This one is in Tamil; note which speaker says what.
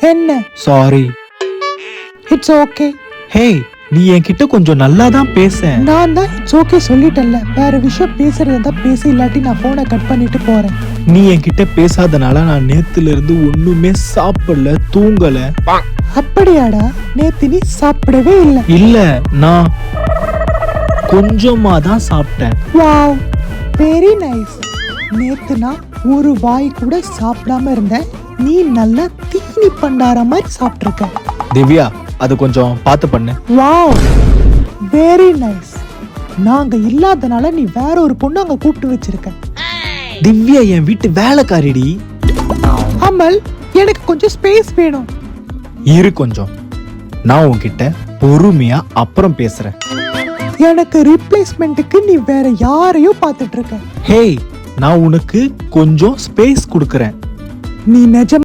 Speaker 1: என்ன?
Speaker 2: சாரி.
Speaker 1: It's okay.
Speaker 2: ஹே, நீ என்கிட்ட கொஞ்சம் நல்லா தான் பேச.
Speaker 1: நான் தான் இட்ஸ் ஓகே சொல்லிட்டேன்ல. வேற விஷயம் பேசுறதா பேசி, இல்லாட்டி நான் போனை கட் பண்ணிட்டு போறேன்.
Speaker 2: நீ என்கிட்ட பேசாதனால நான் நேத்துல இருந்து ஒண்ணுமே சாப்பிடல, தூங்கல.
Speaker 1: அப்படியாடா? நேத்து நீ சாப்பிடவே இல்ல?
Speaker 2: இல்ல, நான் கொஞ்சமா தான் சாப்பிட்டேன்.
Speaker 1: Wow, very nice. நேத்து நான் ஒரு வாய் கூட சாப்பிடாம இருந்தேன். நீ நல்லா தீனி பண்டார மாதிரி சாப்பிட்டிருக்க.
Speaker 2: திவ்யா, அது கொஞ்சம் பார்த்து பண்ணு.
Speaker 1: Wow, very nice. நாங்க இல்லாதனால நீ வேற ஒரு பொண்ணு அங்க கூப்பிட்டு வச்சிருக்க.
Speaker 2: திவ்யா என் வீட்டு வேலைக்காரிடி.
Speaker 1: அமல், எனக்கு கொஞ்சம் ஸ்பேஸ் வேணும்.
Speaker 2: இரு கொஞ்சம், நான் உன்கிட்ட பொறுமையா அப்புறம் பேசுறேன்.
Speaker 1: எனக்கு ரீப்ளேஸ்மெண்ட்டுக்கு நீ வேற யாரையோ பார்த்துட்டு இருக்க.
Speaker 2: ஹே, நான் உனக்கு கொஞ்சம் ஸ்பேஸ் கொடுக்கறேன்.
Speaker 1: நீ நிஜம்